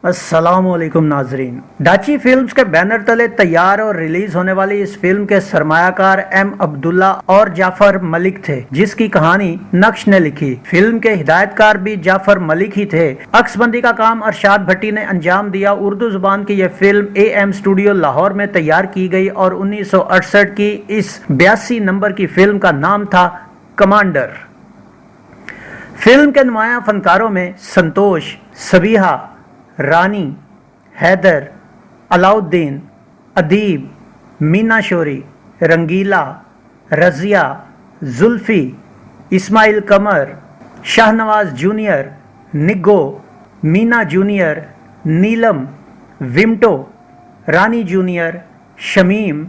अस्सलामुअलैकुम नाजरीन। डाची फिल्म्स के बैनर तले तैयार और रिलीज होने वाली इस फिल्म के सरमायाकार एम अब्दुल्ला और जाफर मलिक थे, जिसकी कहानी नक्श ने लिखी। फिल्म के हिदायतकार भी जाफर मलिक ही थे। अक्सबंदी का काम अरशाद भट्टी ने अंजाम दिया। उर्दू जुबान की यह फिल्म AM स्टूडियो लाहौर में तैयार की गई और 1968 की इस 82 नंबर की फिल्म का नाम था कमांडर। फिल्म के नुमाया फनकारों में संतोष, सबीहा, रानी, हैदर, अलाउद्दीन, अदीब, मीना शोरी, रंगीला, रजिया, जुल्फी, इस्माइल कमर, शाहनवाज जूनियर, निग्गो, मीना जूनियर, नीलम, विमटो, रानी जूनियर, शमीम,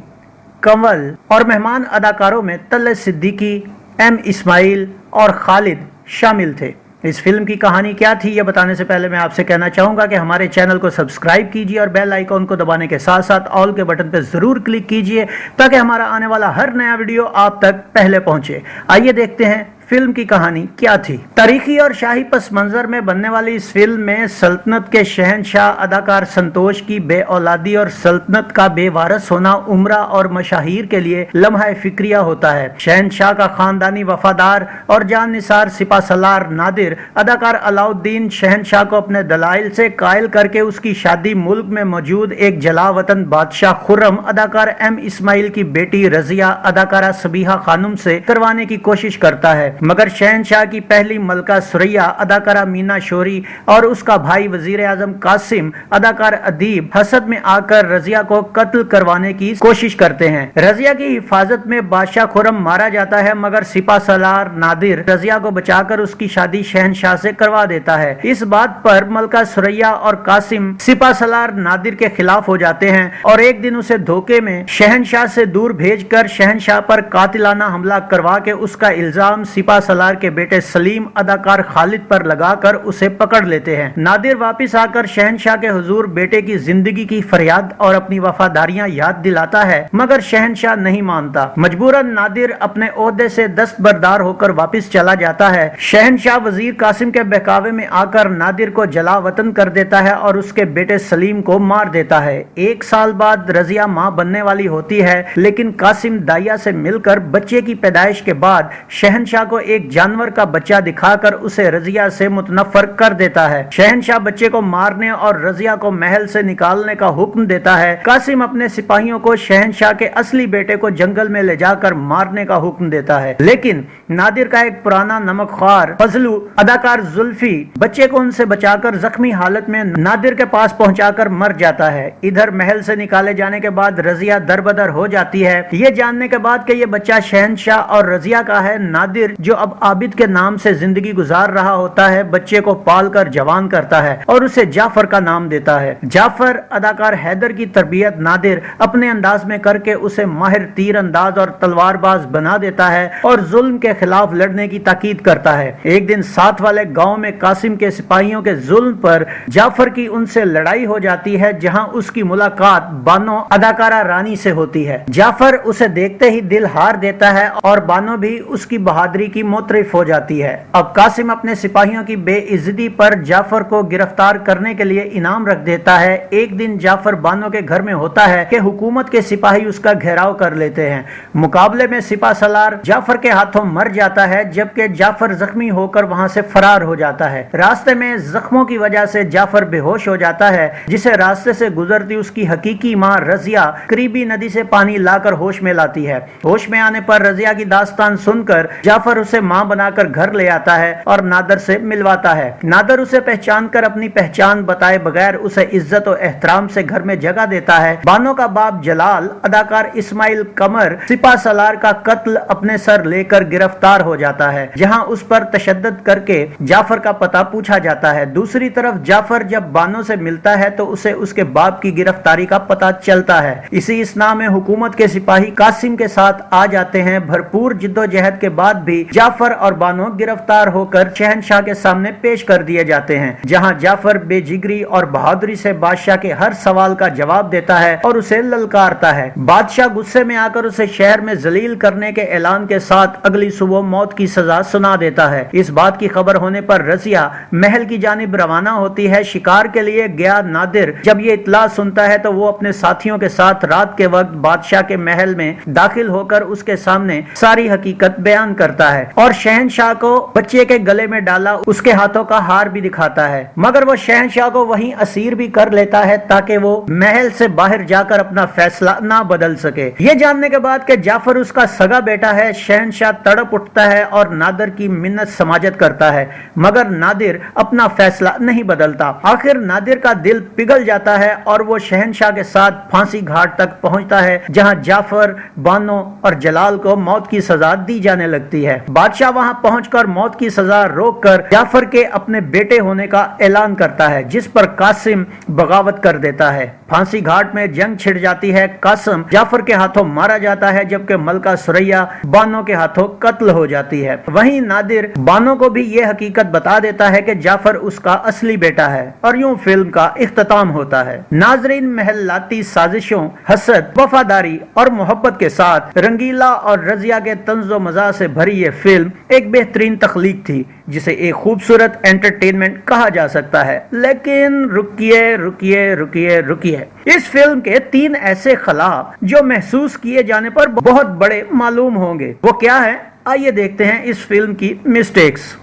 कंवल और मेहमान अदाकारों में तल्ले सिद्दीकी, M इस्माइल और खालिद शामिल थे। इस फिल्म की कहानी क्या थी ये बताने से पहले मैं आपसे कहना चाहूंगा कि हमारे चैनल को सब्सक्राइब कीजिए और बेल आइकॉन को दबाने के साथ साथ ऑल के बटन पर जरूर क्लिक कीजिए ताकि हमारा आने वाला हर नया वीडियो आप तक पहले पहुंचे। आइए देखते हैं फिल्म की कहानी क्या थी। तारीखी और शाही पस मंजर में बनने वाली इस फिल्म में सल्तनत के शहनशाह अदाकार संतोष की बे औलादी और सल्तनत का बेवारस होना उमरा और मशाहीर के लिए लम्हा फिक्रिया होता है। शहनशाह का खानदानी वफादार और जान निसार सिपा सलार नादिर अदाकार अलाउद्दीन शहनशाह को अपने दलाइल से कायल करके उसकी शादी मुल्क में मौजूद एक जलावतन बादशाह खुर्रम अदाकार M इस्माइल की बेटी रजिया अदाकारा सबीहा खानुम से करवाने की कोशिश करता है, मगर शहनशाह की पहली मलका सुरैया अदाकारा मीना शोरी और उसका भाई वजीर आजम कासिम अदाकार अदीब हसद में आकर रजिया को कत्ल करवाने की कोशिश करते हैं। रजिया की हिफाजत में बादशाह खुर्रम मारा जाता है, मगर सिपा सलार नादिर रजिया को बचाकर उसकी शादी शहनशाह से करवा देता है। इस बात पर मलका सुरैया और कासिम सिपा सलार नादिर के खिलाफ हो जाते हैं और एक दिन उसे धोखे में शहनशाह से दूर भेजकर शहनशाह पर कातिलाना हमला करवा के उसका इल्जाम सिपा सलार के बेटे सलीम अदाकार खालिद पर लगाकर उसे पकड़ लेते हैं। नादिर वापस आकर शहनशाह के हुजूर बेटे की जिंदगी की फरियाद और अपनी वफादारियां याद दिलाता है, मगर शहनशाह नहीं मानता। मजबूरन नादिर अपने ओहदे से दस्तबरदार होकर वापस चला जाता है। शहनशाह वजीर कासिम के बहकावे में आकर नादिर को जला वतन कर देता है और उसके बेटे सलीम को मार देता है। 1 साल बाद रजिया मां बनने वाली होती है, लेकिन कासिम दाइया से मिलकर बच्चे की पैदाइश के बाद शहनशाह को एक जानवर का बच्चा दिखाकर उसे रजिया से मुतनफर कर देता है। शहनशाह बच्चे को मारने और रजिया को महल से निकालने का हुक्म देता है। कासिम अपने सिपाहियों को शहनशाह के असली बेटे को जंगल में ले जाकर मारने का हुक्म देता है, लेकिन नादिर का एक पुराना नमकख्वार फजलू अदाकार जुल्फी बच्चे को उनसे बचाकर जख्मी हालत में नादिर के पास पहुंचाकर मर जाता है। इधर महल से निकाले जाने के बाद रजिया दरबदर हो जाती है। ये जानने के बाद कि ये बच्चा शहनशाह और रजिया का है, नादिर जो अब आबिद के नाम से जिंदगी गुजार रहा होता है, बच्चे को पालकर जवान करता है और उसे जाफर का नाम देता है। जाफर अदाकार हैदर की तरबियत नादिर अपने अंदाज में करके उसे माहिर तीर अंदाज और तलवारबाज बना देता है और जुल्म के खिलाफ लड़ने की ताकीद करता है। एक दिन साथ वाले गांव में कासिम के सिपाहियों के जुल्म पर जाफर की उनसे लड़ाई हो जाती है, जहां उसकी मुलाकात बानो अदाकारा रानी से होती है। जाफर उसे देखते ही दिल हार देता है और बानो भी उसकी बहादुरी की मोतरिफ हो जाती है। अब कासिम अपने सिपाहियों की बेइज्जती पर जाफर को गिरफ्तार करने के लिए इनाम रख देता है। एक दिन जाफर बानो के घर में होता है कि हुकूमत के सिपाही उसका घेराव कर लेते हैं। मुकाबले में सिपा सलार जाफर के हाथों मर जाता है, जबकि जाफर जख्मी होकर वहां से फरार हो जाता है। रास्ते में जख्मों की वजह से जाफर बेहोश हो जाता है, जिसे रास्ते से गुजरती उसकी हकीकी मां रजिया करीबी नदी से पानी लाकर होश में लाती है। होश में आने पर रजिया की दास्तान सुनकर जाफर उसे मां बनाकर घर ले आता है और नादर से मिलवाता है। नादर उसे पहचान कर अपनी पहचान बताए बगैर उसे इज्जत और एहतराम से घर में जगह देता है। बानो का बाप जलाल अदाकार इस्माइल कमर सिपा सलार का कत्ल अपने सर लेकर गिरफ्तार हो जाता है, जहां उस पर तशद्दुद करके जाफर का पता पूछा जाता है। दूसरी तरफ जाफर जब बानो से मिलता है तो उसे उसके बाप की गिरफ्तारी का पता चलता है। इसी इसना में हुकूमत के सिपाही कासिम के साथ आ जाते हैं। भरपूर जिद्दोजहद के बाद भी जाफर और बानो गिरफ्तार होकर शहनशाह के सामने पेश कर दिए जाते हैं, जहां जाफर बेजिगरी और बहादुरी से बादशाह के हर सवाल का जवाब देता है और उसे ललकारता है। बादशाह गुस्से में आकर उसे शहर में जलील करने के ऐलान के साथ अगली सुबह मौत की सजा सुना देता है। इस बात की खबर होने पर रजिया महल की जानिब रवाना होती है। शिकार के लिए गया नादिर जब ये इत्तला सुनता है तो वो अपने साथियों के साथ रात के वक्त बादशाह के महल में दाखिल होकर उसके सामने सारी हकीकत बयान करता है और शहनशाह को बच्चे के गले में डाला उसके हाथों का हार भी दिखाता है, मगर वो शहनशाह को वहीं असीर भी कर लेता है ताकि वो महल से बाहर जाकर अपना फैसला ना बदल सके। ये जानने के बाद कि जाफर उसका सगा बेटा है, शहनशाह तड़प उठता है और नादिर की मिन्नत समाजत करता है, मगर नादिर अपना फैसला नहीं बदलता। आखिर नादिर का दिल पिघल जाता है और वो शहनशाह के साथ फांसी घाट तक पहुंचता है, जहां जाफर, बानो और जलाल को मौत की सजा दी जाने लगती है। बादशाह वहां पहुंचकर मौत की सजा रोककर जाफर के अपने बेटे होने का ऐलान करता है, जिस पर कासिम बगावत कर देता है। फांसी घाट में जंग छिड़ जाती है। कासिम जाफर के हाथों मारा जाता है, जबकि मलका सुरैया बानो के हाथों कत्ल हो जाती है। वहीं नादिर बानो को भी ये हकीकत बता देता है कि जाफर उसका असली बेटा है और यूं फिल्म का इख्तिताम होता है। नाजरीन, महलाती साजिशों, हसद, वफादारी और मोहब्बत के साथ रंगीला और रजिया के तंज़ो मज़ा से भरी ये फिल्म एक बेहतरीन तख्लीक थी, जिसे एक खूबसूरत एंटरटेनमेंट कहा जा सकता है। लेकिन रुकिए रुकिए रुकिए रुकिए, इस फिल्म के 3 ऐसे खला जो महसूस किए जाने पर बहुत बड़े मालूम होंगे। वो क्या है? आइए देखते हैं इस फिल्म की मिस्टेक्स।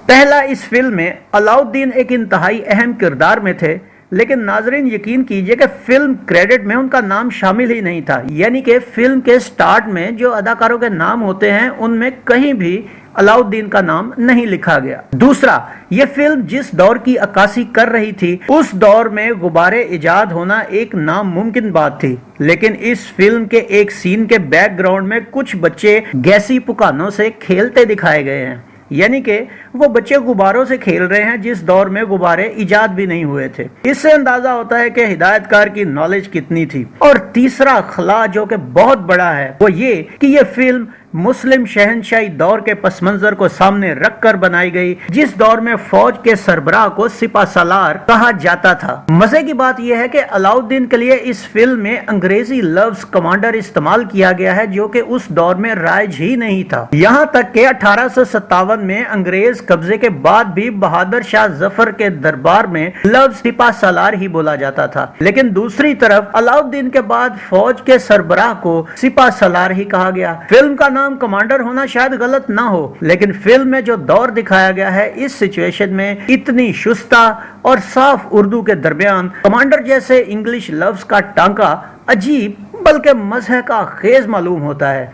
पहला, इस फिल्म में अलाउद्दीन एक इंतहाई अहम किरदार में थे, लेकिन नाजरीन यकीन कीजिए कि फिल्म क्रेडिट में उनका नाम शामिल ही नहीं था। यानी कि फिल्म के स्टार्ट में जो अदाकारों के नाम होते हैं उनमें कहीं भी अलाउद्दीन का नाम नहीं लिखा गया। दूसरा, ये फिल्म जिस दौर की अक्कासी कर रही थी उस दौर में गुब्बारे इजाद होना एक नामुमकिन बात थी, लेकिन इस फिल्म के एक सीन के बैकग्राउंड में कुछ बच्चे गैसी पुकानों से खेलते दिखाए गए हैं। यानी कि वो बच्चे गुब्बारों से खेल रहे हैं जिस दौर में गुब्बारे इजाद भी नहीं हुए थे। इससे अंदाजा होता है कि हिदायतकार की नॉलेज कितनी थी। और तीसरा खला जो कि बहुत बड़ा है वो ये कि ये फिल्म मुस्लिम शहनशाही दौर के पस मंजर को सामने रखकर बनाई गई, जिस दौर में फौज के सरबराह को सिपा सालार कहा जाता था। मजे की बात यह है कि अलाउद्दीन के लिए इस फिल्म में अंग्रेजी लफ्ज कमांडर इस्तेमाल किया गया है, जो कि उस दौर में राइज ही नहीं था। यहाँ तक कि 1857 में अंग्रेज कब्जे के बाद भी बहादुर शाह जफर के दरबार में लफ्ज सिपा सालार ही बोला जाता था। लेकिन दूसरी तरफ अलाउद्दीन के बाद फौज के सरबराह को सिपा सालार ही कहा गया। फिल्म का नाम कमांडर होना शायद गलत ना हो, लेकिन फिल्म में जो दौर दिखाया गया है इस सिचुएशन में इतनी शुस्ता और साफ उर्दू के दरमियान कमांडर जैसे इंग्लिश लफ्ज का टांका अजीब बल्कि मज़ह का खेज मालूम होता है।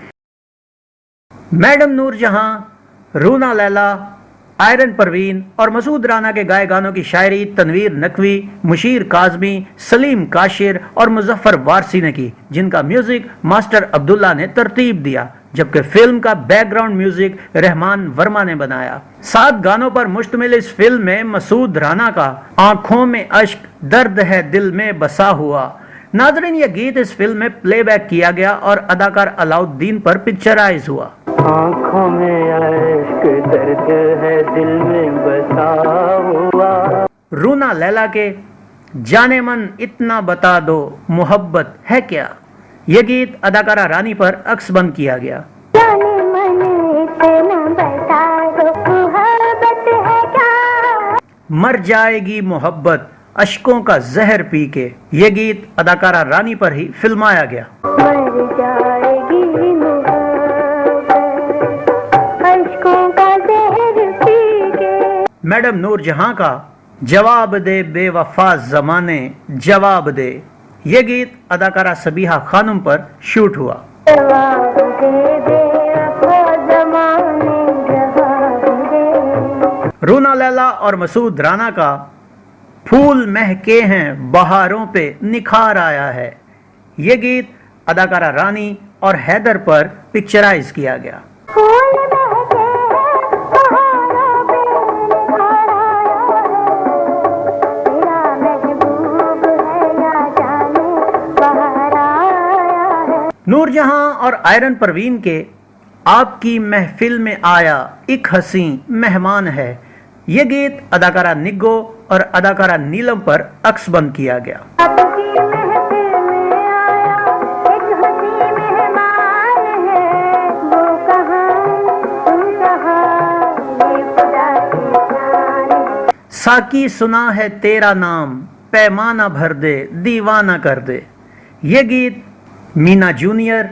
मैडम नूरजहां, रूना लैला, आयरन परवीन और मसूद राना के गाए गानों की शायरी तनवीर नकवी, मुशीर काजमी, सलीम काशिर और मुजफ्फर वारसी ने की, जिनका म्यूजिक मास्टर अब्दुल्ला ने तरतीब दिया, जबकि फिल्म का बैकग्राउंड म्यूजिक रहमान वर्मा ने बनाया। 7 गानों पर मुश्तमिल इस फिल्म में मसूद राना का आंखों में अश्क, दर्द है दिल में बसा हुआ। नाज़रीन, यह गीत इस फिल्म में प्लेबैक किया गया और अदाकार अलाउद्दीन पर पिक्चराइज हुआ। आंखों में अश्क, दर्द है दिल में बसा हुआ। रूना लैला के जाने मन इतना बता दो मोहब्बत है क्या, यह गीत अदाकारा रानी पर अक्स बंद किया गया। जाने मन इतना बता दो मोहब्बत है क्या, मर जाएगी मोहब्बत अश्कों का जहर पी के, ये गीत अदाकारा रानी पर ही फिल्माया गया। मर जाएगी मोहब्बत अश्कों का जहर पी के। मैडम नूरजहां का जवाब दे बेवफा जमाने जवाब दे, ये गीत अदाकारा सबीहा खानम पर शूट हुआ। जवाब दे बेवफा जमाने जवाब दे। रूना लैला और मसूद राना का फूल महके हैं बहारों पे निखार आया है, ये गीत अदाकारा रानी और हैदर पर पिक्चराइज किया गया। फूल महके हैं बहारों पे निखार आया है, तेरा महबूब है या जाने बाहर आया है। नूरजहां और आयरन परवीन के آپ کی محفل میں آیا ایک حسین مہمان ہے. یہ گیت اداکارہ نگو اور اداکارہ نیلم پر عکس بند کیا گیا. آپ کی محفل میں آیا ایک حسین مہمان ہے. وہ کہاں تم کہاں یہ خدا کی شان ہے. ساکی سنا ہے تیرا نام پیمانہ بھر دے دیوانہ کر دے. یہ گیت مینا جونیئر،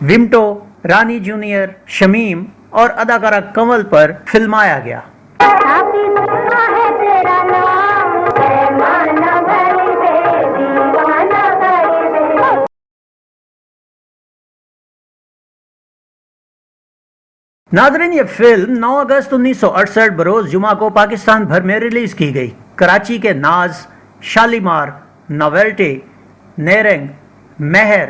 ومٹو، رانی جونیئر، شمیم اور اداکارہ کنول پر فلمایا گیا. ساقی سنا ہے تیرا نام پیمانہ بھر دے دیوانہ کر دے. ناظرین، یہ فلم 9 اگست 1968 بروز جمعہ کو پاکستان بھر میں ریلیز کی گئی. کراچی کے ناز، شالیمار، نویلٹی، نیرنگ، مہر،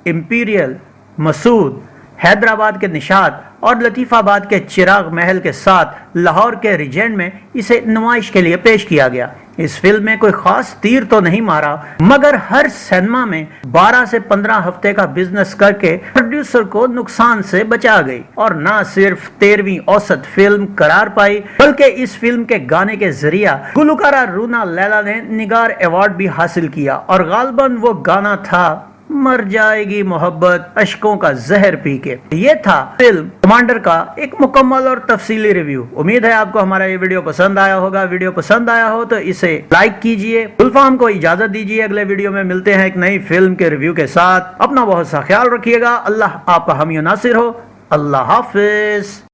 امپیریل، مسعود، حیدرآباد کے نشاط اور لطیف آباد کے چراغ محل کے ساتھ لاہور کے ریجنٹ میں اسے نمائش کے لیے پیش کیا گیا. اس فلم میں کوئی خاص تیر تو نہیں مارا، مگر ہر سینما میں 12 سے 15 ہفتے کا بزنس کر کے پروڈیوسر کو نقصان سے بچا گئی اور نہ صرف 13ویں اوسط فلم قرار پائی بلکہ اس فلم کے گانے کے ذریعہ گلوکارہ رونا لیلا نے نگار ایوارڈ بھی حاصل کیا اور غالباً وہ گانا تھا مر جائے گی محبت اشکوں کا زہر پی کے. یہ تھا فلم کمانڈر کا ایک مکمل اور تفصیلی ریویو. امید ہے آپ کو ہمارا یہ ویڈیو پسند آیا ہوگا. ویڈیو پسند آیا ہو تو اسے لائک کیجئے. گلفام کو اجازت دیجئے. اگلے ویڈیو میں ملتے ہیں ایک نئی فلم کے ریویو کے ساتھ. اپنا بہت سا خیال رکھیے گا. اللہ آپ کا حامی و ناصر ہو. اللہ حافظ.